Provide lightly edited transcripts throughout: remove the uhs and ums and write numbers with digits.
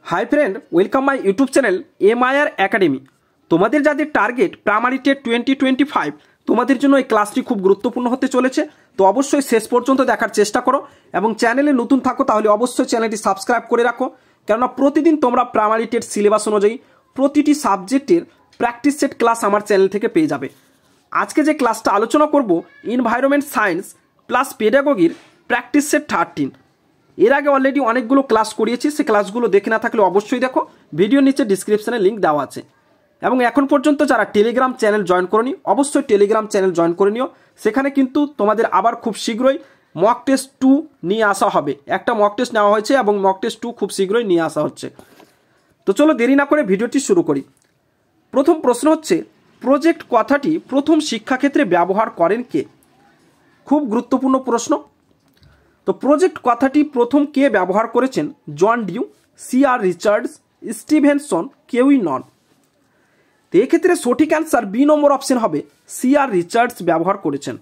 High friend welcome my YouTube channel MIR academy. তোমাদের যাদের target primary TET 2025 তোমাদের জন্য এই ক্লাসটি খুব গুরুত্বপূর্ণ হতে চলেছে। তো অবশ্যই শেষ পর্যন্ত দেখার চেষ্টা করো এবং চ্যানেলে নতুন থাকো তাহলে অবশ্যই চ্যানেলটি সাবস্ক্রাইব করে রাখো, কেননা প্রতিদিন তোমরা প্রাইমারি টেট সিলেবাস অনুযায়ী প্রতিটি সাবজেক্টের প্র্যাকটিস সেট ক্লাস আমার চ্যানেল থেকে পেয়ে যাবে। আজকে যে ক্লাসটা আলোচনা করব এনভায়রনমেন্ট সায়েন্স প্লাস পেডাগোগির প্র্যাকটিস সেট 13। এর আগে অলরেডি অনেকগুলো ক্লাস করিয়েছি, সে ক্লাসগুলো দেখে না থাকলে অবশ্যই দেখো, ভিডিওর নিচে ডিসক্রিপশনে লিঙ্ক দেওয়া আছে। এবং এখন পর্যন্ত যারা টেলিগ্রাম চ্যানেল জয়েন করনি অবশ্যই টেলিগ্রাম চ্যানেল জয়েন করে নিও। সেখানে কিন্তু তোমাদের আবার খুব শীঘ্রই মক টেস্ট 2 নিয়ে আসা হবে। একটা মক টেস্ট নেওয়া হয়েছে এবং মক টেস্ট 2 খুব শীঘ্রই নিয়ে আসা হচ্ছে। তো চলো দেরি না করে ভিডিওটি শুরু করি। প্রথম প্রশ্ন হচ্ছে, প্রজেক্ট কথাটি প্রথম শিক্ষাক্ষেত্রে ব্যবহার করেন কে? খুব গুরুত্বপূর্ণ প্রশ্ন। তো প্রজেক্ট কথাটি প্রথম কে ব্যবহার করেছেন? John Dewey, C R. Richards, Stevenson, কেউই নন। তো এক্ষেত্রে সঠিক অ্যান্সার বি নম্বর অপশন হবে, সি.আর. রিচার্ডস ব্যবহার করেছেন।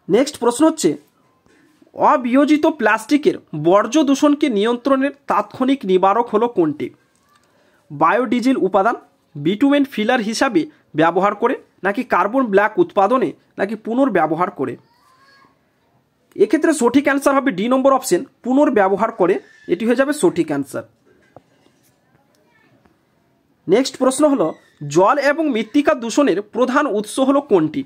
নেক্সট প্রশ্ন হচ্ছে, অবিয়োজিত প্লাস্টিকের বর্জ্য দূষণকে নিয়ন্ত্রণের তাৎক্ষণিক নিবারক হলো কোনটি? বায়োডিজেল উপাদান, বিটুমেন ফিলার হিসাবে ব্যবহার করে, নাকি কার্বন ব্ল্যাক উৎপাদনে, নাকি পুনর্ব্যবহার করে? এক্ষেত্রে সঠিক অ্যান্সার হবে ডি নম্বর অপশন, পুনর্ব্যবহার করে। এটি হয়ে যাবে সঠিক অ্যান্সার। নেক্সট প্রশ্ন হলো, জল এবং মৃত্তিকা দূষণের প্রধান উৎস হলো কোনটি?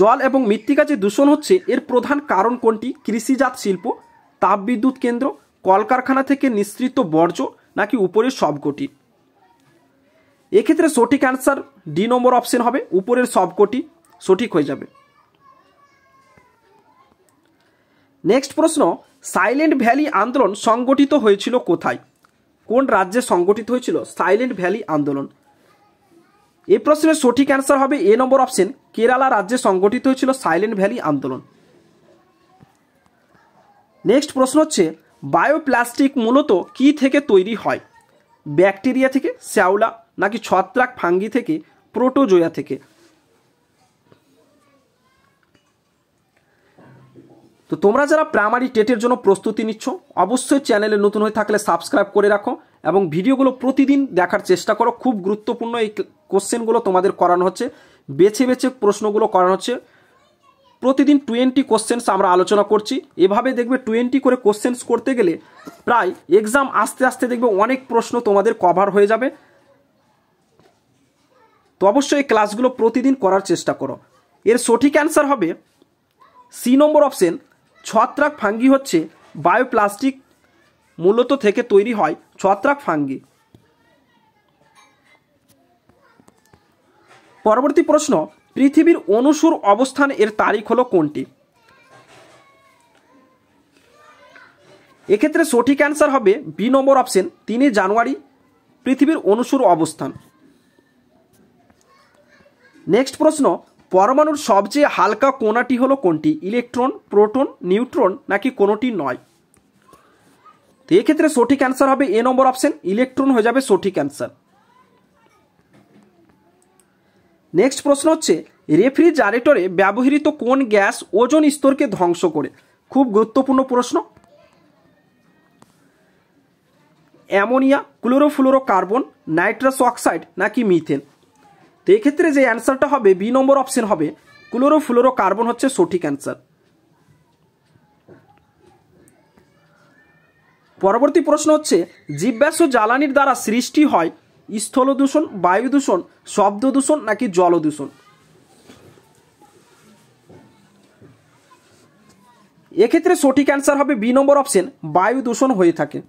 জল এবং মৃত্তিকা যে দূষণ হচ্ছে এর প্রধান কারণ কোনটি? কৃষিজাত শিল্প, তাপবিদ্যুৎ কেন্দ্র, কলকারখানা থেকে নিঃসৃত বর্জ্য, নাকি উপরের সবকটি? এক্ষেত্রে সঠিক অ্যান্সার ডি নম্বর অপশন হবে, উপরের সবকটি সঠিক হয়ে যাবে। নেক্সট প্রশ্ন, সাইলেন্ট ভ্যালি আন্দোলন সংগঠিত হয়েছিল কোথায়? কোন রাজ্যে সংগঠিত হয়েছিল সাইলেন্ট ভ্যালি আন্দোলন? এই প্রশ্নের সঠিক অ্যান্সার হবে এ নম্বর অপশন, কেরালা রাজ্যে সংগঠিত হয়েছিল সাইলেন্ট ভ্যালি আন্দোলন। নেক্সট প্রশ্ন হচ্ছে, বায়োপ্লাস্টিক মূলত কি থেকে তৈরি হয়? ব্যাকটেরিয়া থেকে, শ্যাওলা, নাকি ছত্রাক ফাঙ্গি থেকে, প্রোটোজোয়া থেকে? তো তোমরা যারা প্রাইমারি টেটের জন্য প্রস্তুতি নিচ্ছ অবশ্যই চ্যানেলে নতুন হয়ে থাকলে সাবস্ক্রাইব করে রাখো এবং ভিডিওগুলো প্রতিদিন দেখার চেষ্টা করো। খুব গুরুত্বপূর্ণ এই কোশ্চেনগুলো তোমাদের করানো হচ্ছে, বেছে বেছে প্রশ্নগুলো করানো হচ্ছে। প্রতিদিন 20 কোশ্চেন্স আমরা আলোচনা করছি। এভাবে দেখবে 20 করে কোশ্চেন্স করতে গেলে প্রায় এক্সাম আস্তে আস্তে দেখবে অনেক প্রশ্ন তোমাদের কভার হয়ে যাবে। তো অবশ্যই এই ক্লাসগুলো প্রতিদিন করার চেষ্টা করো। এর সঠিক অ্যান্সার হবে সি নম্বর অপশন, ছত্রাক ফাঙ্গি হচ্ছে বায়োপ্লাস্টিক মূলত থেকে তৈরি হয় ছত্রাক ফাঙ্গি। পরবর্তী প্রশ্ন, পৃথিবীর অনুসুর অবস্থান এর তারিখ হলো কোনটি? এক্ষেত্রে সঠিক অ্যান্সার হবে বি নম্বর অপশন, 3 জানুয়ারি পৃথিবীর অনুসুর অবস্থান। নেক্সট প্রশ্ন, পরমাণুর সবচেয়ে হালকা কণাটি হলো কোনটি? ইলেকট্রন, প্রোটন, নিউট্রন, নাকি কোনোটি নয়? তো এক্ষেত্রে সঠিক অ্যান্সার হবে এ নম্বর অপশন, ইলেকট্রন হয়ে যাবে সঠিক অ্যান্সার। নেক্সট প্রশ্ন হচ্ছে, রেফ্রিজারেটরে ব্যবহৃত কোন গ্যাস ওজোন স্তরকে ধ্বংস করে? খুব গুরুত্বপূর্ণ প্রশ্ন। অ্যামোনিয়া, ক্লোরোফ্লোরোকার্বন, নাইট্রাস অক্সাইড, নাকি মিথেন? তো এক্ষেত্রে যে অ্যান্সারটা হবে বি নম্বর অপশন হবে, ক্লোরোফ্লোরোকার্বন হচ্ছে সঠিক অ্যান্সার। পরবর্তী প্রশ্ন হচ্ছে, জীবাশ্ম জ্বালানির দ্বারা সৃষ্টি হয় স্থল দূষণ, বায়ু দূষণ, শব্দ দূষণ, নাকি জল দূষণ? এক্ষেত্রে সঠিক অ্যান্সার হবে বি নম্বর অপশন, বায়ু দূষণ হয়ে থাকে।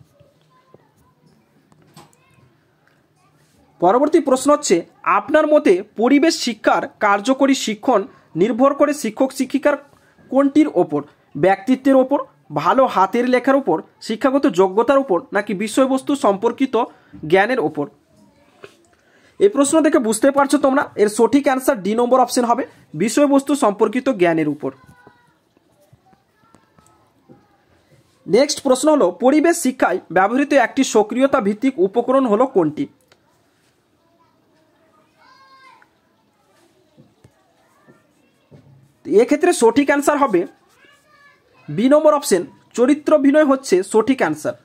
পরবর্তী প্রশ্ন হচ্ছে, আপনার মতে পরিবেশ শিক্ষার কার্যকরী শিক্ষণ নির্ভর করে শিক্ষক শিক্ষিকার কোনটির ওপর? ব্যক্তিত্বের ওপর, ভালো হাতের লেখার উপর, শিক্ষাগত যোগ্যতার উপর, নাকি বিষয়বস্তু সম্পর্কিত জ্ঞানের ওপর? এই প্রশ্ন দেখে বুঝতে পারছো তোমরা, এর সঠিক অ্যান্সার ডি নম্বর অপশন হবে, বিষয়বস্তু সম্পর্কিত জ্ঞানের উপর। নেক্সট প্রশ্ন হলো, পরিবেশ শিক্ষায় ব্যবহৃত একটি সক্রিয়তা ভিত্তিক উপকরণ হলো কোনটি? এক্ষেত্রে সঠিক অ্যান্সার হবে বি নম্বর অপশন, চরিত্রাভিনয় হচ্ছে সঠিক অ্যান্সার।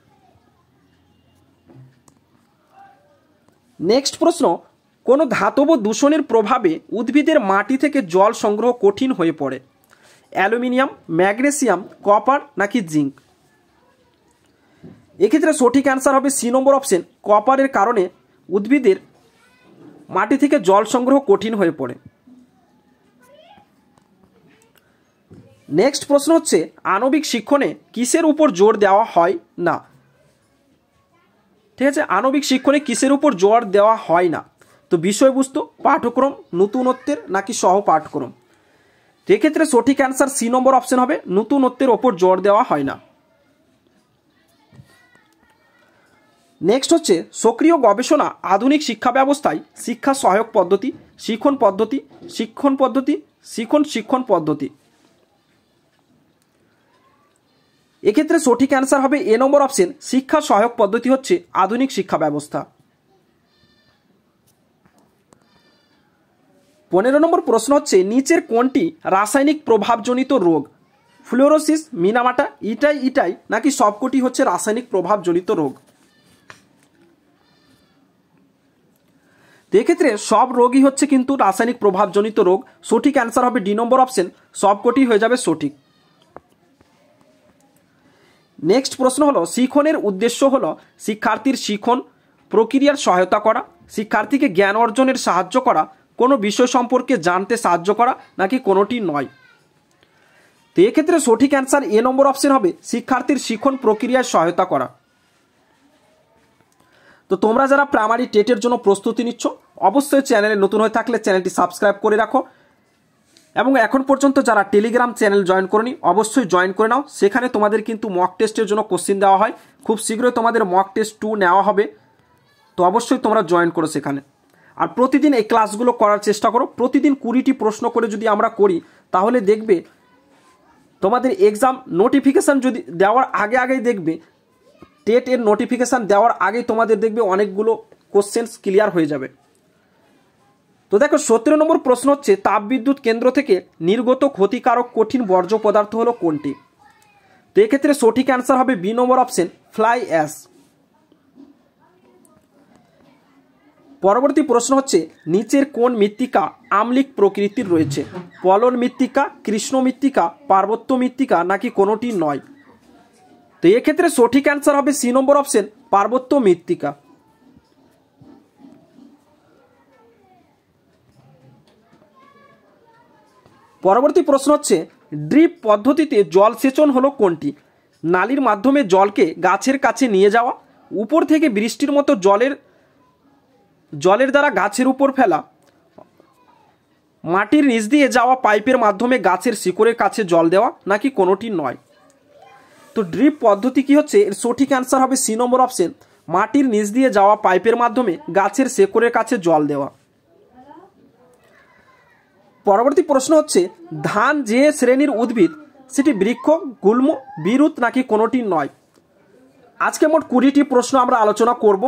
নেক্সট প্রশ্ন, কোন ধাতব দূষণের প্রভাবে উদ্ভিদের মাটি থেকে জল সংগ্রহ কঠিন হয়ে পড়ে? অ্যালুমিনিয়াম, ম্যাগনেসিয়াম, কপার নাকি জিঙ্ক? এক্ষেত্রে সঠিক অ্যান্সার হবে সি নম্বর অপশন, কপারের কারণে উদ্ভিদের মাটি থেকে জল সংগ্রহ কঠিন হয়ে পড়ে। নেক্সট প্রশ্ন হচ্ছে, আণবিক শিক্ষণে কিসের উপর জোর দেওয়া হয় না? ঠিক আছে, আণবিক শিক্ষণে কিসের উপর জোর দেওয়া হয় না? তো বিষয়বস্তু, পাঠ্যক্রম, নতুনত্বের নাকি সহ পাঠক্রম? এক্ষেত্রে সঠিক অ্যান্সার সি নম্বর অপশন হবে, নতুনত্বের ওপর জোর দেওয়া হয় না। নেক্সট হচ্ছে, সক্রিয় গবেষণা আধুনিক শিক্ষা ব্যবস্থায় শিক্ষা সহায়ক পদ্ধতি, শিক্ষণ পদ্ধতি, শিক্ষণ পদ্ধতি। এক্ষেত্রে সঠিক অ্যান্সার হবে এ নম্বর অপশন, শিক্ষা সহায়ক পদ্ধতি হচ্ছে আধুনিক শিক্ষা ব্যবস্থা। 15 নম্বর প্রশ্ন হচ্ছে, নিচের কোনটি রাসায়নিক প্রভাবজনিত রোগ? ফ্লোরোসিস, মিনামাটা, ইটাই নাকি সবকটি হচ্ছে রাসায়নিক প্রভাবজনিত রোগ? এক্ষেত্রে সব রোগই হচ্ছে কিন্তু রাসায়নিক প্রভাবজনিত রোগ। সঠিক অ্যান্সার হবে ডি নম্বর অপশন, সবকটি হয়ে যাবে সঠিক। নেক্সট প্রশ্ন হলো, শিক্ষণের উদ্দেশ্য হলো শিক্ষার্থীর শিক্ষণ প্রক্রিয়ার সহায়তা করা, শিক্ষার্থীকে জ্ঞান অর্জনের সাহায্য করা, কোনো বিষয় সম্পর্কে জানতে সাহায্য করা নাকি কোনোটি নয়? তো এক্ষেত্রে সঠিক অ্যান্সার এ নম্বর অপশন হবে, শিক্ষার্থীর শিক্ষণ প্রক্রিয়ায় সহায়তা করা। তো তোমরা যারা প্রাইমারি টেটের জন্য প্রস্তুতি নিচ্ছ, অবশ্যই চ্যানেলে নতুন হয়ে থাকলে চ্যানেলটি সাবস্ক্রাইব করে রাখো, এবং এখন পর্যন্ত যারা টেলিগ্রাম চ্যানেল জয়েন করনি অবশ্যই জয়েন করে নাও। সেখানে তোমাদের কিন্তু মক টেস্টের জন্য কোশ্চিন দেওয়া হয়, খুব শীঘ্রই তোমাদের মক টেস্ট 2 নেওয়া হবে, তো অবশ্যই তোমরা জয়েন করো সেখানে। আর প্রতিদিন এই ক্লাসগুলো করার চেষ্টা করো, প্রতিদিন 20টি প্রশ্ন করে যদি আমরা করি তাহলে দেখবে তোমাদের এক্সাম নোটিফিকেশান যদি দেওয়ার আগেই দেখবে, টেট এর নোটিফিকেশান দেওয়ার আগেই তোমাদের দেখবে অনেকগুলো কোশ্চেন্স ক্লিয়ার হয়ে যাবে। তো দেখো 17 নম্বর প্রশ্ন হচ্ছে, তাপবিদ্যুৎ কেন্দ্র থেকে নির্গত ক্ষতিকারক কঠিন বর্জ্য পদার্থ হলো কোনটি? তো এক্ষেত্রে সঠিক অ্যান্সার হবে বি নম্বর অপশন, ফ্লাই অ্যাশ। পরবর্তী প্রশ্ন হচ্ছে, নিচের কোন মৃত্তিকা আম্লিক প্রকৃতির রয়েছে? পলল মৃত্তিকা, কৃষ্ণ মৃত্তিকা, পার্বত্য মৃত্তিকা নাকি কোনোটি নয়? তো এক্ষেত্রে সঠিক অ্যান্সার হবে সি নম্বর অপশন, পার্বত্য মৃত্তিকা। পরবর্তী প্রশ্ন হচ্ছে, ড্রিপ পদ্ধতিতে জল সেচন হলো কোনটি? নালীর মাধ্যমে জলকে গাছের কাছে নিয়ে যাওয়া, উপর থেকে বৃষ্টির মতো জলের দ্বারা গাছের উপর ফেলা, মাটির নিচ দিয়ে যাওয়া পাইপের মাধ্যমে গাছের শিকড়ের কাছে জল দেওয়া নাকি কোনোটি নয়? তো ড্রিপ পদ্ধতি কি হচ্ছে? এর সঠিক অ্যান্সার হবে সি নম্বর অপশন, মাটির নিচ দিয়ে যাওয়া পাইপের মাধ্যমে গাছের শিকড়ের কাছে জল দেওয়া। পরবর্তী প্রশ্ন হচ্ছে, ধান যে শ্রেণীর উদ্ভিদ সেটি বৃক্ষ, গুল্ম, বিরুৎ নাকি কোনোটি নয়? আজকে মোট 20টি প্রশ্ন আমরা আলোচনা করব।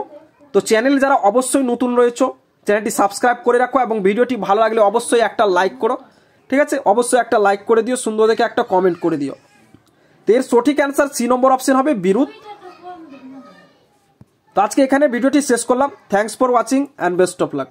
তো চ্যানেল যারা অবশ্যই নতুন রয়েছে চ্যানেলটি সাবস্ক্রাইব করে রাখো, এবং ভিডিওটি ভালো লাগলে অবশ্যই একটা লাইক করো, ঠিক আছে? অবশ্যই একটা লাইক করে দিও, সুন্দর দেখে একটা কমেন্ট করে দিও। তো এর সঠিক অ্যান্সার সি নম্বর অপশন হবে বিরুৎ। তো আজকে এখানে ভিডিওটি শেষ করলাম। Thanks for watching and best of luck.